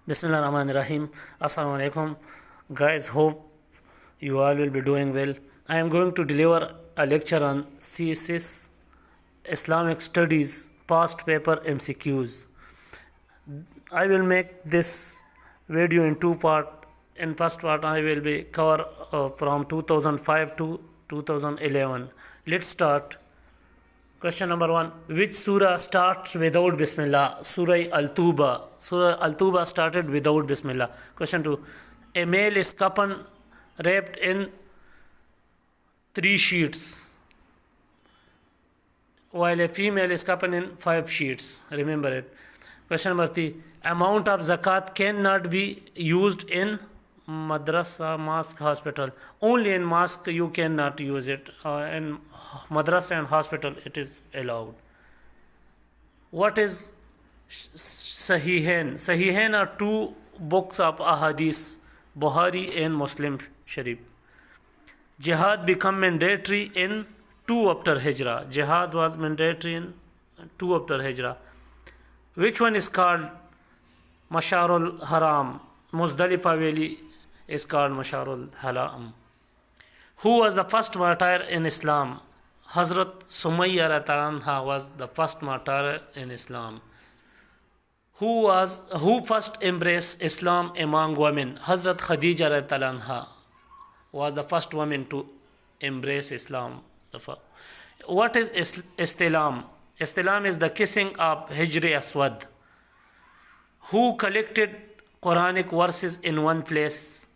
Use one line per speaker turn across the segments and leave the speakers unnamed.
Bismillahirrahmanirrahim. Assalamu alaikum. Guys, hope you all will be doing well. I am going to deliver a lecture on CSS Islamic Studies past paper MCQs. I will make this video in two parts. In first part, I will be cover from 2005 to 2011. Let's start. Question number 1. Which surah starts without Bismillah? Surah Al-Tuba. Surah Al-Tuba started without Bismillah. Question 2. A male is kafan wrapped in 3 sheets, while a female is kafan in 5 sheets. Remember it. Question number 3. Amount of zakat cannot be used in madrasa, mosque, hospital. Only in mosque you cannot use it. In madrasa and hospital it is allowed. What is Sahihain? Sahihain are 2 books of ahadith, Bukhari and Muslim Sharif. Jihad become mandatory in 2 after Hijrah. Jihad was mandatory in 2 after Hijrah. Which one is called Masharul Haram? Muzdalifah Valley is called Masharul Haram. Who was the first martyr in Islam? Hazrat Sumayya Anha was the first martyr in Islam. Who first embraced Islam among women? Hazrat Khadija Anha was the first woman to embrace Islam. What is Istilam? Istilam is the kissing of Hijri Aswad. Who collected Quranic verses in one place?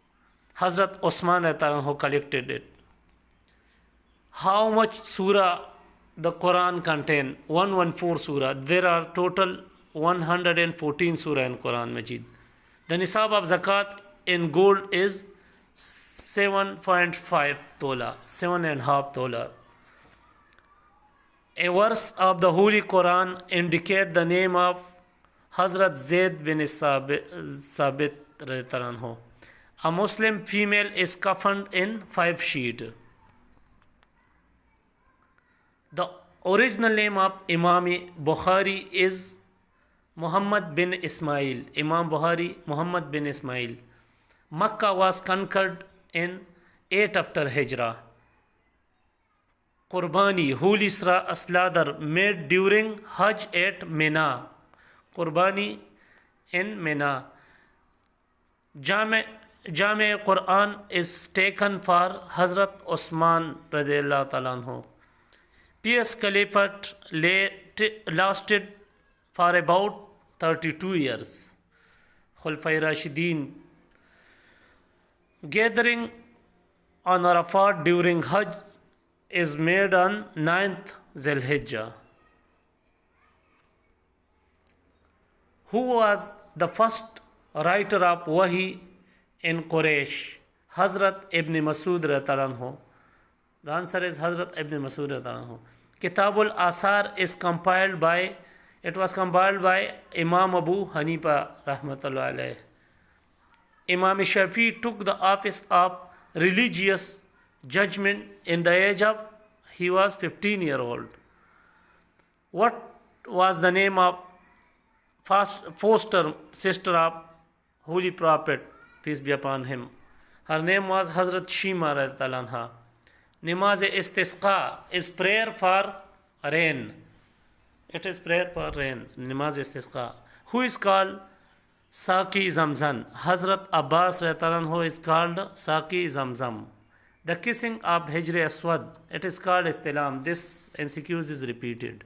Hazrat Osman who collected it. How much surah the Quran contain? 114 surah. There are total 114 surah in Quran Majid. The nisab of zakat in gold is 7.5 tola, 7.5 tola. A verse of the Holy Quran indicate the name of Hazrat Zayd bin Sabit anhu. A Muslim female is kaffaned in 5 sheet. The original name of Imam Bukhari is Muhammad bin Ismail. Imam Bukhari, Muhammad bin Ismail. Makkah was conquered in 8 after Hijrah. Qurbani, holy slaughter made during Hajj at Mina. Qurbani in Mina. Jame Quran is taken for Hazrat Osman radiallahu ta'ala anhu. Pious Caliphate lasted for about 32 years. Khulafai Rashidin. Gathering on Arafat during Hajj is made on 9th Zulhijjah. Who was the first writer of Wahi in Quraysh? Hazrat Ibn Masud radhiyallahu anhu. The answer is Hazrat Ibn Masud radhiyallahu anhu. Kitabul Asar is compiled by Imam Abu Hanifa rahmatullah alayh. Imam Shafi took the office of religious judgment in the age of he was 15-year-old. What was the name of foster sister of Holy Prophet, peace be upon him? Her name was Hazrat Shima radhiyallahu anha. Namaz Istisqa is prayer for rain. It is prayer for rain. Namaz Istisqa. Who is called Saki Zamzam? Hazrat Abbas radhiyallahu anhu is called Saki Zamzam. The kissing of Hijri Aswad, it is called Istilam. This MCQs is repeated.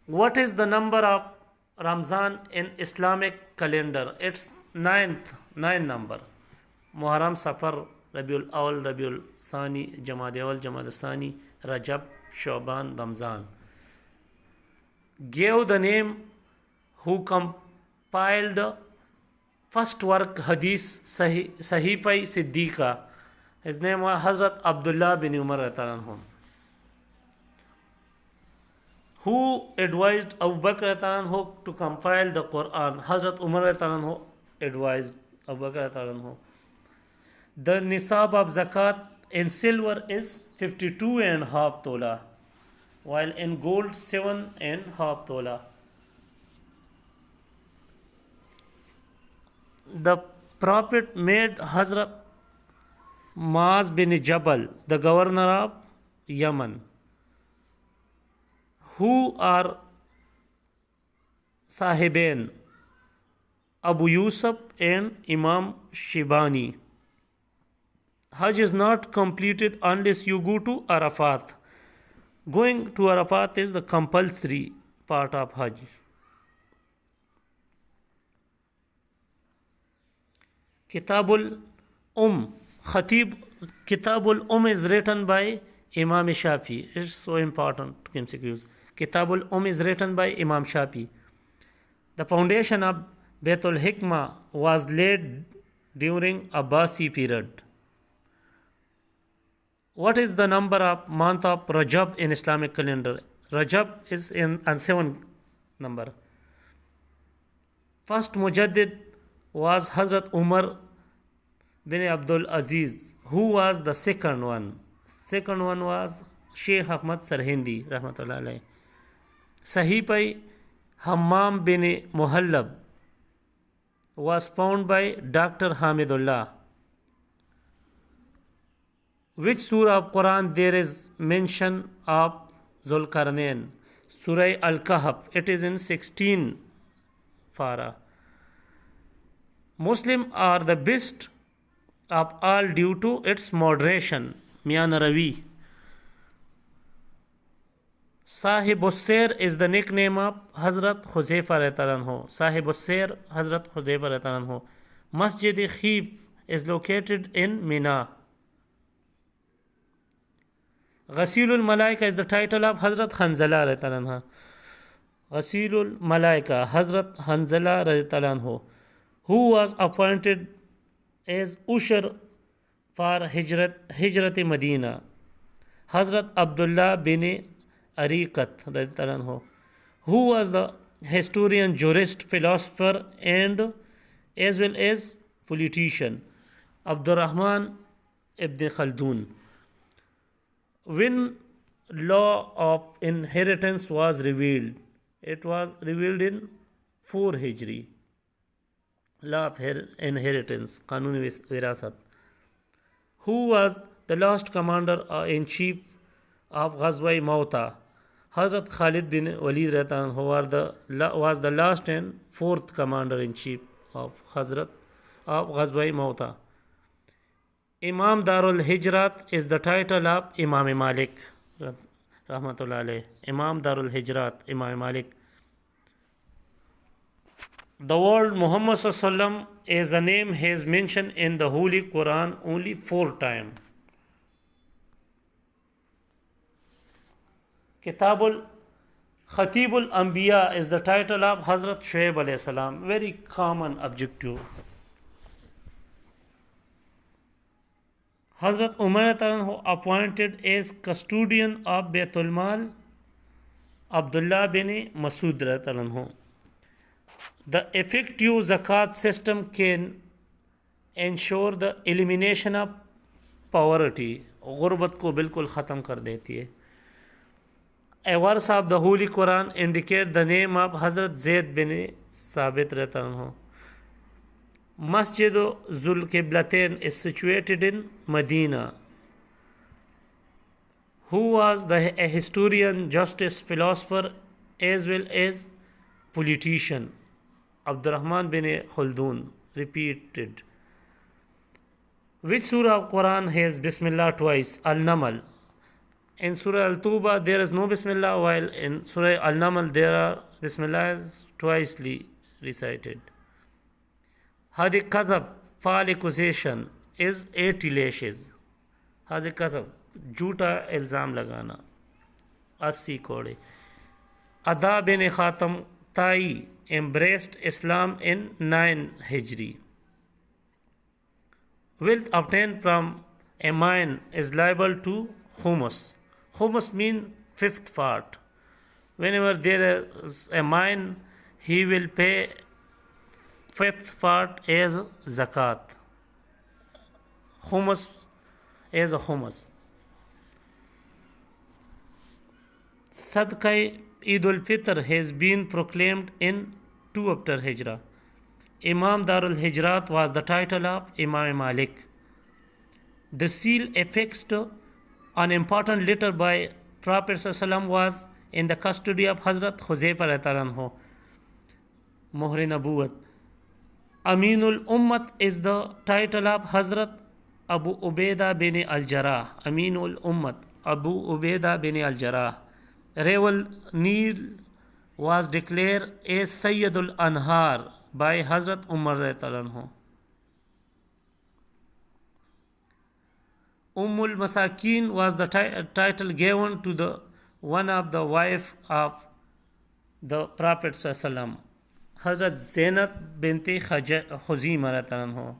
What is the number of Ramzan in Islamic calendar? It's 9 number. Muharram, Safar, Rabiul Awal, Rabiul Sani, Jamad Awal, Jamad Sani, Rajab, Shaban, Ramzan. Gave the name who compiled first work Hadith Sahifai Siddiqa. His name was Hazrat Abdullah bin Umar radhiyallahu anhu. Who advised Abu Bakr radhiyallahu anhu to compile the Quran? Hazrat Umar radhiyallahu anhu advised Abu Bakr radhiyallahu anhu. The nisab of zakat in silver is 52.5 tola, while in gold 7.5 tola. The Prophet made Hazrat Maaz bin Jabal the governor of Yemen, who are Sahibain Abu Yusuf and Imam Shibani. Hajj is not completed unless you go to Arafat. Going to Arafat is the compulsory part of Hajj. Kitabul Khatib Kitabul is written by Imam Shafi. It's so important to MCQs. Kitabul is written by Imam Shafi. The foundation of Baitul Hikmah was laid during Abbasi period. What is the number of month of Rajab in Islamic calendar? Rajab is on 7 number. First Mujaddid was Hazrat Umar bin Abdul Aziz, who was the second one. Second one was Sheikh Ahmad Sarhindi, rahmatullah alayhi. Sahipai Hammam bin Muhallab was found by Dr. Hamidullah. Which surah of Quran there is mention of Zulkarnain? Surah Al-Kahf. It is in 16 Farah. Muslims are the best of all due to its moderation. Mian Ravi. Sahib Ussair is the nickname of Hazrat Huzaifa radhiyallahu. Sahib Ussair, Hazrat Huzaifa radhiyallahu. Masjid Khif is located in Mina. Ghasilul Malaika is the title of Hazrat Hanzala radhiyallahu. Ghasilul Malaika, Hazrat Hanzala radhiyallahu, who was appointed as usher for Hijrat Medina. Hazrat Abdullah bin Ariqat radhiyallahu, who was the historian, jurist, philosopher and as well as politician. Abdurrahman ibn Khaldun. When law of inheritance was revealed, it was revealed in 4 Hijri. Law of inheritance, Qanun Wirasat. Who was the last commander in chief of Ghazwa Mauta? Hazrat Khalid bin Walid radhiyallahu was the last and 4th commander in chief of Ghazwa Mauta. Imam Darul Hijrat is the title of Imam Malik rahmatullah alayh. Imam Darul Hijrat, Imam Malik. The word Muhammad sallallahu as a name has mentioned in the Holy Quran only 4 times. Kitabul Khatibul Anbiya is the title of Hazrat Shuaib alayhi salam. Very common objective. Hazrat Umar appointed as custodian of Baitul Mal Abdullah bin Masud radhiyallahu. The effective zakat system can ensure the elimination of poverty. गुर्बत को बिल्कुल ख़त्म कर देती है. A verse of the Holy Quran indicate the name of Hazrat Zayd bin Sabit radhiyallahu. Masjid Zul Qiblatain is situated in Medina. Who was a historian, justice, philosopher as well as politician? Abdurrahman bin Khaldun. Repeated. Which surah of Quran has Bismillah twice? Al-Naml. In Surah Al-Tuba there is no Bismillah, while in Surah Al-Naml there are Bismillah is twicely recited. Hadi Qadhab, false accusation is 80 lashes. Hadi Qadhab, jhoota ilzam lagana, 80 kode. Ada bin Khatam Tai embraced Islam in 9 Hijri. Wealth obtained from a mine is liable to Khumus. Khumus means 5th part. Whenever there is a mine, he will pay 5th part as zakat. Khumus as a Khumus. Sadqa Eid al-Fitr has been proclaimed in 2 after Hijrah. Imam Darul Hijrat was the title of Imam Malik. The seal affixed an important letter by Prophet ﷺ was in the custody of Hazrat Huzaifa anhu. Muhr Nabuwat. Aminul Ummat is the title of Hazrat Abu Ubaidah bin al-Jarrah. Aminul Ummat, Abu Ubaidah bin al-Jarrah. Rawal Nil was declared as Sayyidul Anhar by Hazrat Umar anhu. Ummul Masakin was the title given to the one of the wife of the Prophet ﷺ. Hazrat Zainab binti Khuzaimah anhu.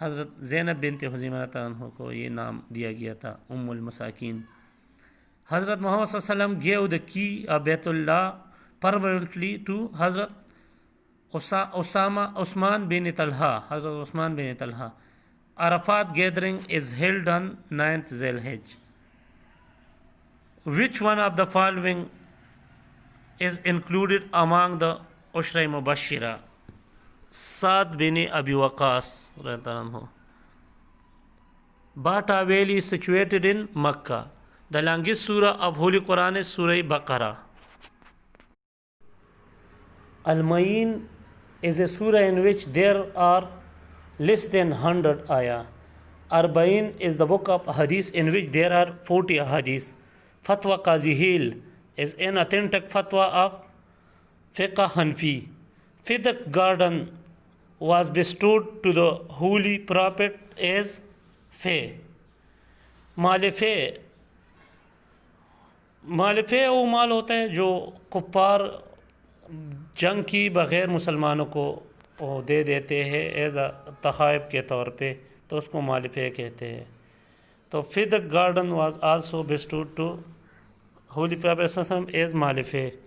Hazrat Zainab binti Khuzaimah anhu को ये नाम दिया गया था Ummul Masakin. Hazrat Muhammad ﷺ gave the key of Baitullah permanently to Hazrat Usman bin Talha. Hazrat Usman bin Talha. Arafat gathering is held on 9th Zilhijj. Which one of the following is included among the Ushra Mubashira? Saad bin Abi Waqas. Bata Valley is situated in Makkah. The longest surah of Holy Quran is Surah Baqarah. Al-Mayin is a surah in which there are less than 100 ayah. Arba'in is the book of hadith in which there are 40 hadith. Fatwa Qazi Hil is an authentic fatwa of Fiqh Hanfi. Fiqh garden was bestowed to the Holy Prophet as Fe. Malife वो माल होता है जो कुफ्फार जंग की बग़ैर मुसलमानों को दे देते हैं एज अ तख़ाइब के तौर पे, तो उसको मालिफे कहते हैं. तो फिद garden was also bestowed to holy prophet as मालिफे.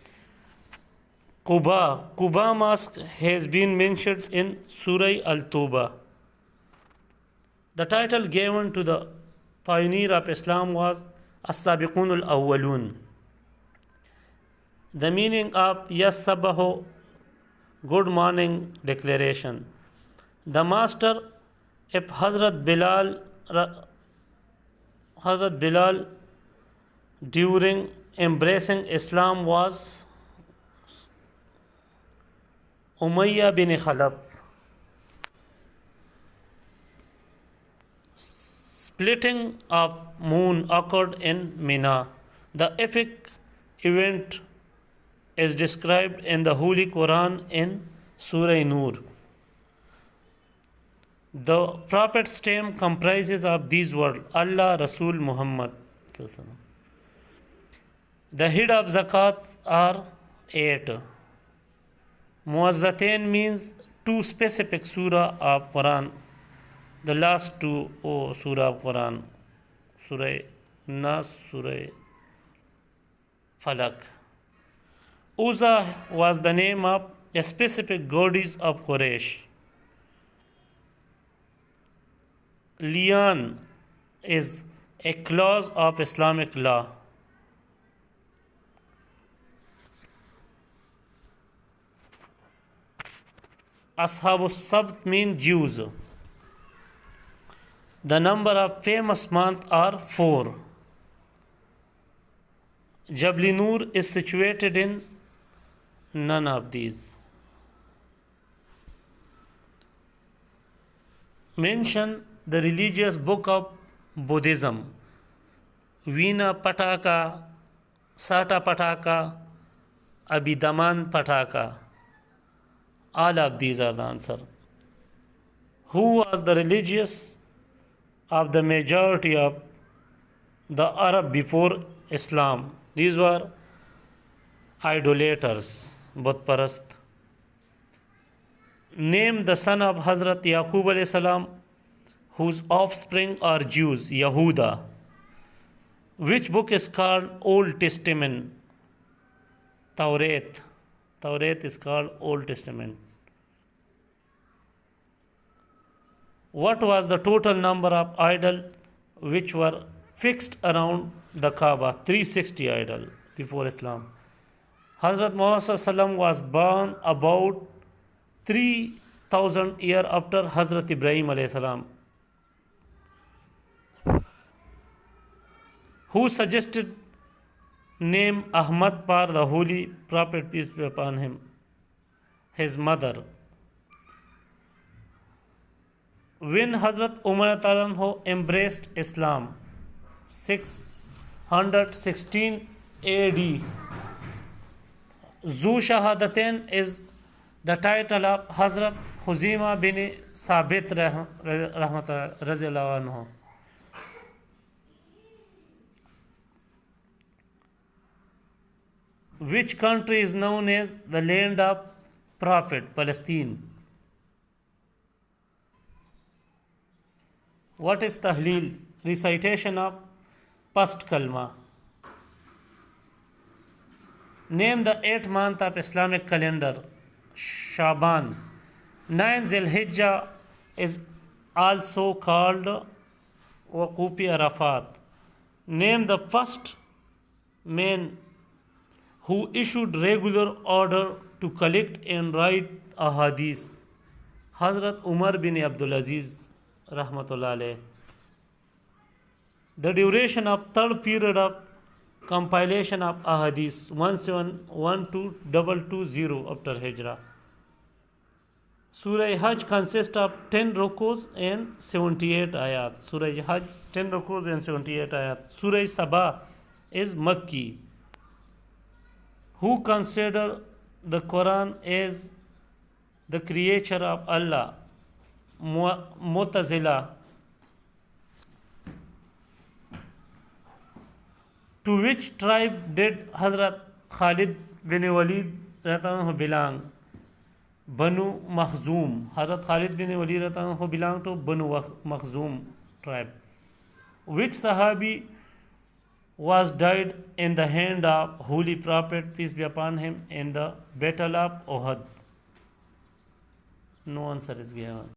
Quba mosque has been mentioned in Surah Al-Tawbah. The title given to the pioneer of Islam was As-Sabiqun al-Awwalun. The meaning of Yas Sabaho, good morning declaration. The master of Hazrat Bilal during embracing Islam was Umayyah bin Khalaf. Splitting of moon occurred in Mina. The epic event is described in the Holy Quran in Surah Nur. The Prophet's name comprises of these words: Allah, Rasul, Muhammad. The head of zakat are 8. Muazzatain means 2 specific surah of Quran. The last 2 surah of Quran, Surah Nas, Surah Falak. Uzza was the name of a specific goddess of Quraysh. Liyan is a clause of Islamic law. Ashabus Sabt mean Jews. The number of famous months are 4. Jabal Nur is situated in none of these. Mention the religious book of Buddhism. Veena Pataka, Sata Pataka, Abhidaman Pataka. All of these are the answer. Who was the religious of the majority of the Arab before Islam? These were idolaters, Buddha-parast. Name the son of Hazrat Yaqub alayhi salam whose offspring are Jews, Yahuda. Which book is called Old Testament? Tawrat. Tawrat is called Old Testament. What was the total number of idols which were fixed around the Kaaba? 360 idols before Islam. Hazrat Muhammad was born about 3000 years after Hazrat Ibrahim alayhi salam, who suggested name Ahmad for the Holy Prophet, peace be upon him, his mother. When Hazrat Umar embraced Islam, 616 AD, Zu Shahadatain is the title of Hazrat Huzaima bin Sabit Raziyallahu anhu. Which country is known as the land of Prophet? Palestine. What is Tahleel? Recitation of first Kalma. Name the 8th month of Islamic calendar. Shaban. 9 Zilhijjah is also called Waqufi Arafat. Name the first man who issued regular order to collect and write ahadith. Hazrat Umar bin Abdul Aziz rahmatullah alayh. The duration of third period of compilation of ahadith 171220 after Hijrah. Surah Hajj consists of 10 rukus and 78 ayat. Surah Hajj 10 rukus and 78 ayat. Surah Sabah is Makki. Who consider the Quran as the creature of Allah? Mu'tazila. To which tribe did Hazrat Khalid bin Walid belong? Banu Makhzum. Hazrat Khalid bin Walid belong to Banu Makhzum tribe. Which Sahabi was died in the hand of Holy Prophet, peace be upon him, in the Battle of Uhud? No answer is given.